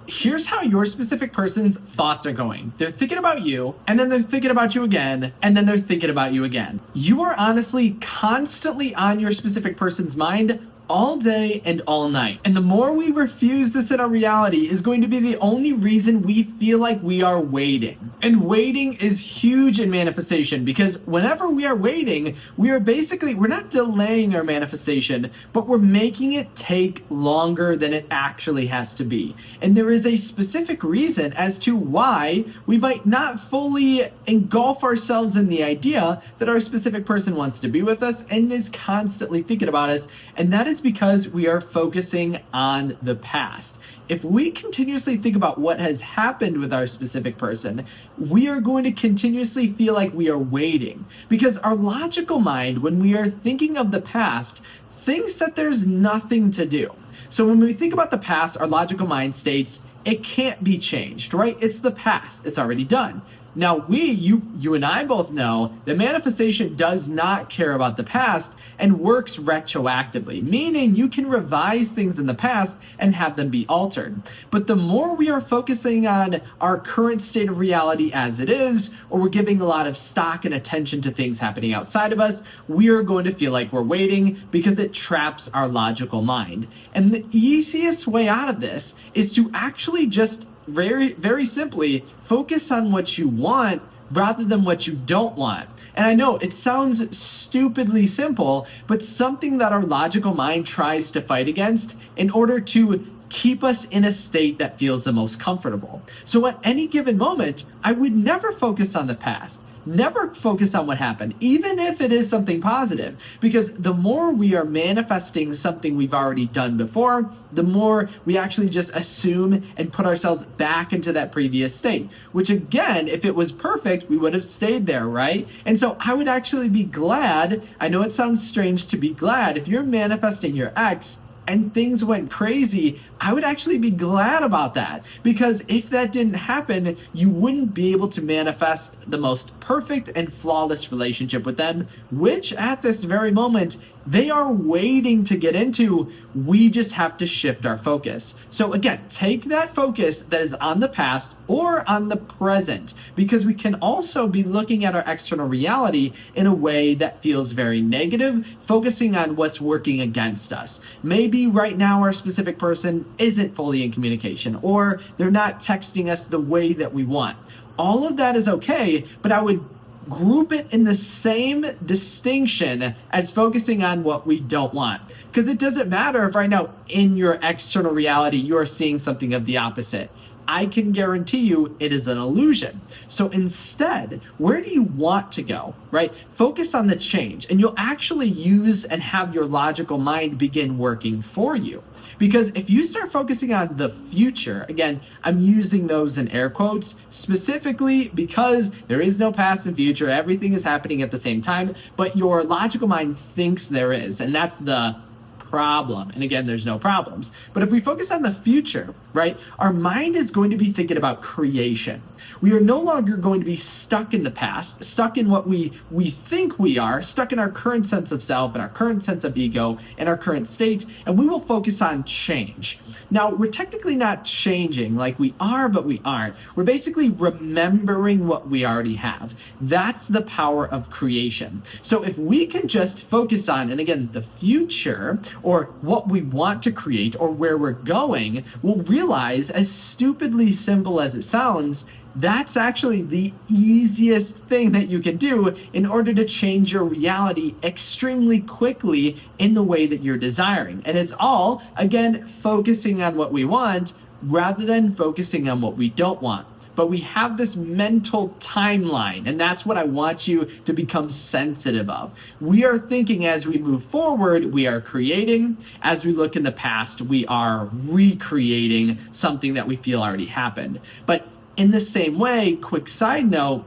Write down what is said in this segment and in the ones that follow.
here's how your specific person's thoughts are going. They're thinking about you, and then they're thinking about you again, and then they're thinking about you again. You are honestly constantly on your specific person's mind all day and all night. And the more we refuse this in our reality is going to be the only reason we feel like we are waiting. And waiting is huge in manifestation, because whenever we are waiting, we're not delaying our manifestation, but we're making it take longer than it actually has to be. And there is a specific reason as to why we might not fully engulf ourselves in the idea that our specific person wants to be with us and is constantly thinking about us. And that is because we are focusing on the past. If we continuously think about what has happened with our specific person, we are going to continuously feel like we are waiting, because our logical mind, when we are thinking of the past, thinks that there's nothing to do. So when we think about the past, our logical mind states it can't be changed, right? It's the past. It's already done. Now you and I both know that manifestation does not care about the past and works retroactively, meaning you can revise things in the past and have them be altered. But the more we are focusing on our current state of reality as it is, or we're giving a lot of stock and attention to things happening outside of us, we are going to feel like we're waiting, because it traps our logical mind. And the easiest way out of this is to actually just very, very simply focus on what you want rather than what you don't want. And I know it sounds stupidly simple, but something that our logical mind tries to fight against in order to keep us in a state that feels the most comfortable. So at any given moment, I would never focus on the past. Never focus on what happened, even if it is something positive, because the more we are manifesting something we've already done before, the more we actually just assume and put ourselves back into that previous state, which again, if it was perfect, we would have stayed there, right? And so I would actually be glad, I know it sounds strange to be glad, if you're manifesting your ex and things went crazy, I would actually be glad about that, because if that didn't happen, you wouldn't be able to manifest the most perfect and flawless relationship with them, which at this very moment, they are waiting to get into. We just have to shift our focus. So again, take that focus that is on the past or on the present, because we can also be looking at our external reality in a way that feels very negative, focusing on what's working against us. Maybe right now our specific person isn't fully in communication, or they're not texting us the way that we want. All of that is okay, but I would group it in the same distinction as focusing on what we don't want. Because it doesn't matter if right now in your external reality you are seeing something of the opposite. I can guarantee you it is an illusion. So instead, where do you want to go, right? Focus on the change, and you'll actually use and have your logical mind begin working for you. Because if you start focusing on the future, again, I'm using those in air quotes, specifically because there is no past and future, everything is happening at the same time, but your logical mind thinks there is, and that's the problem. And again, there's no problems. But if we focus on the future, right, our mind is going to be thinking about creation. We are no longer going to be stuck in the past, stuck in what we think we are, stuck in our current sense of self and our current sense of ego and our current state, and we will focus on change. Now, we're technically not changing like we are, but we aren't. We're basically remembering what we already have. That's the power of creation. So if we can just focus on, and again, the future, or what we want to create, or where we're going, we'll realize, as stupidly simple as it sounds, that's actually the easiest thing that you can do in order to change your reality extremely quickly in the way that you're desiring. And it's all, again, focusing on what we want rather than focusing on what we don't want. But we have this mental timeline, and that's what I want you to become sensitive of. We are thinking as we move forward, we are creating. As we look in the past, we are recreating something that we feel already happened. But in the same way, quick side note,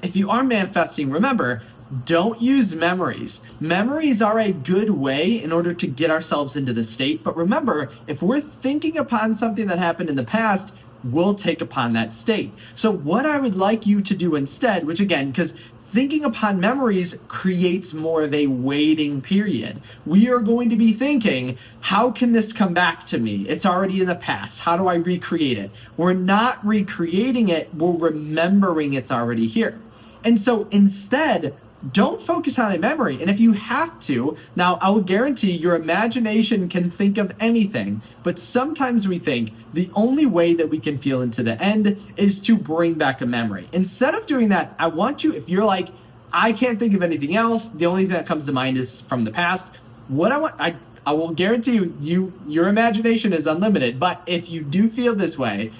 if you are manifesting, remember, don't use memories. Memories are a good way in order to get ourselves into the state. But remember, if we're thinking upon something that happened in the past, we'll take upon that state. So what I would like you to do instead, which again, because thinking upon memories creates more of a waiting period. We are going to be thinking, how can this come back to me? It's already in the past. How do I recreate it? We're not recreating it, we're remembering it's already here. And so instead, don't focus on a memory. And if you have to, now I will guarantee your imagination can think of anything, but sometimes we think the only way that we can feel into the end is to bring back a memory. Instead of doing that, I want you, if you're like, I can't think of anything else, the only thing that comes to mind is from the past, what I will guarantee your imagination is unlimited, but if you do feel this way,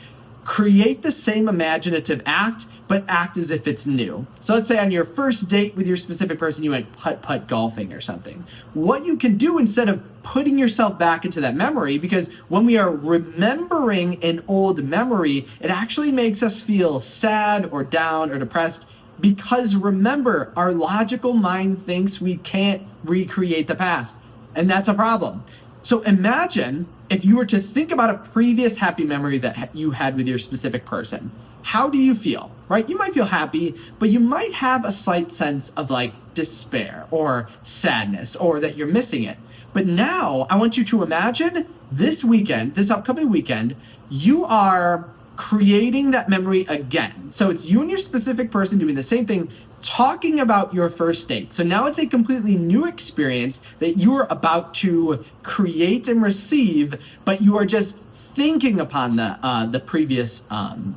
create the same imaginative act, but act as if it's new. So let's say on your first date with your specific person, you went putt-putt golfing or something. What you can do instead of putting yourself back into that memory, because when we are remembering an old memory, it actually makes us feel sad or down or depressed, because remember, our logical mind thinks we can't recreate the past, and that's a problem. So imagine if you were to think about a previous happy memory that you had with your specific person. How do you feel, right? You might feel happy, but you might have a slight sense of like despair or sadness, or that you're missing it. But now I want you to imagine this weekend, this upcoming weekend, you are creating that memory again. So it's you and your specific person doing the same thing, talking about your first date. So now it's a completely new experience that you are about to create and receive, but you are just thinking upon the previous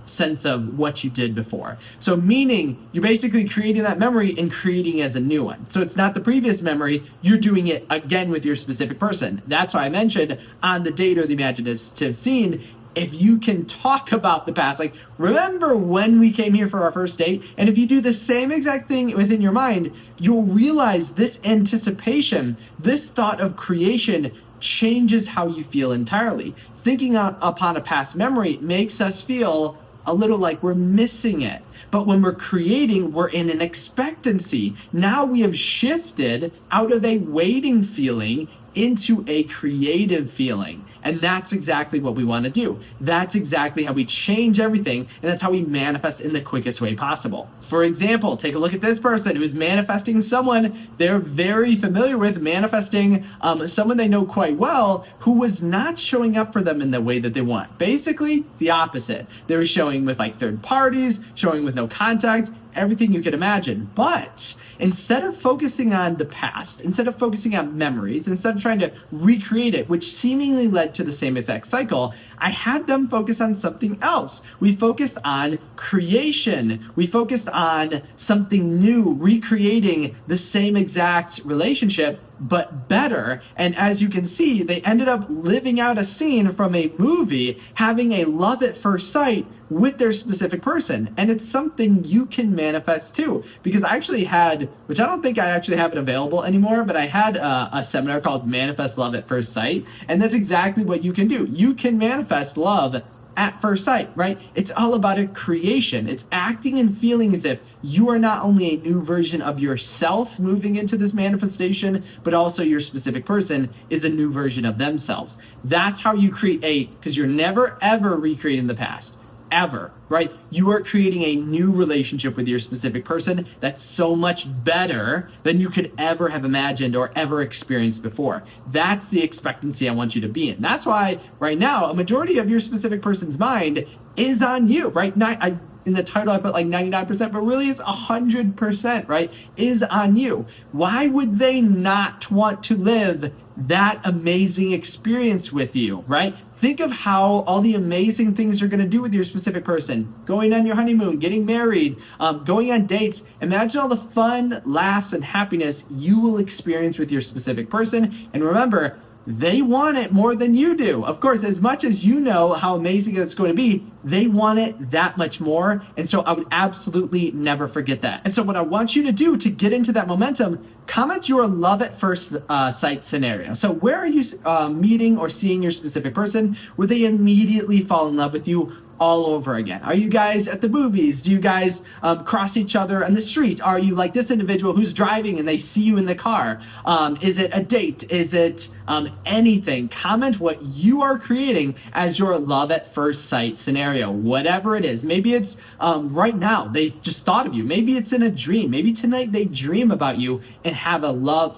sense of what you did before. So meaning you're basically creating that memory and creating as a new one. So it's not the previous memory, you're doing it again with your specific person. That's why I mentioned on the date or the imaginative scene, if you can talk about the past, like remember when we came here for our first date, and if you do the same exact thing within your mind, you'll realize this anticipation, this thought of creation changes how you feel entirely. Thinking upon a past memory makes us feel a little like we're missing it. But when we're creating, we're in an expectancy. Now we have shifted out of a waiting feeling into a creative feeling. And that's exactly what we want to do. That's exactly how we change everything, and that's how we manifest in the quickest way possible. For example, take a look at this person who's manifesting someone they're very familiar with, manifesting someone they know quite well, who was not showing up for them in the way that they want. Basically, the opposite. They were showing with like third parties, showing with no contact, everything you could imagine. But instead of focusing on the past, instead of focusing on memories, instead of trying to recreate it, which seemingly led to the same exact cycle, I had them focus on something else. We focused on creation. We focused on something new, recreating the same exact relationship, but better. And as you can see, they ended up living out a scene from a movie, having a love at first sight with their specific person. And it's something you can manifest too. Because I actually had, which I don't think I actually have it available anymore, but I had a seminar called Manifest Love at First Sight. And that's exactly what you can do. You can manifest love at first sight, right? It's all about a creation. It's acting and feeling as if you are not only a new version of yourself moving into this manifestation, but also your specific person is a new version of themselves. That's how you create, because you're never ever recreating the past. Ever, right? You are creating a new relationship with your specific person that's so much better than you could ever have imagined or ever experienced before. That's the expectancy I want you to be in. That's why right now, a majority of your specific person's mind is on you, right? In the title, I put like 99%, but really it's 100%, right? Is on you. Why would they not want to live that amazing experience with you, right? Think of how all the amazing things you're going to do with your specific person. Going on your honeymoon, getting married, going on dates. Imagine all the fun, laughs, and happiness you will experience with your specific person. And remember, they want it more than you do. Of course, as much as you know how amazing it's going to be, they want it that much more. And so I would absolutely never forget that. And so what I want you to do to get into that momentum, comment your love at first sight scenario. So where are you meeting or seeing your specific person where they immediately fall in love with you all over again? Are you guys at the movies? Do you guys cross each other on the street? Are you like this individual who's driving and they see you in the car? Is it a date? Is it anything? Comment what you are creating as your love at first sight scenario, whatever it is. Maybe it's right now, they just thought of you. Maybe it's in a dream. Maybe tonight they dream about you and have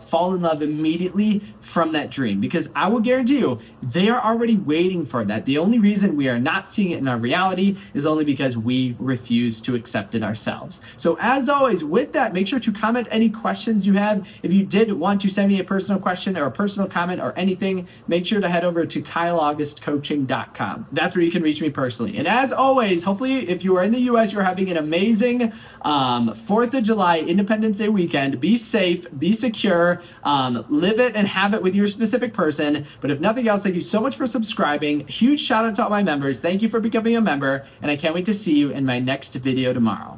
fall in love immediately from that dream, because I will guarantee you they are already waiting for that. The only reason we are not seeing it in our reality is only because we refuse to accept it ourselves. So as always, with that, make sure to comment any questions you have. If you did want to send me a personal question or a personal comment or anything, make sure to head over to kyleaugustcoaching.com. That's where you can reach me personally. And as always, hopefully if you are in the US, you're having an amazing 4th of July Independence Day weekend. Be safe, be secure, live it and have it with your specific person. But if nothing else, thank you so much for subscribing. Huge shout out to all my members. Thank you for becoming a member, and I can't wait to see you in my next video tomorrow.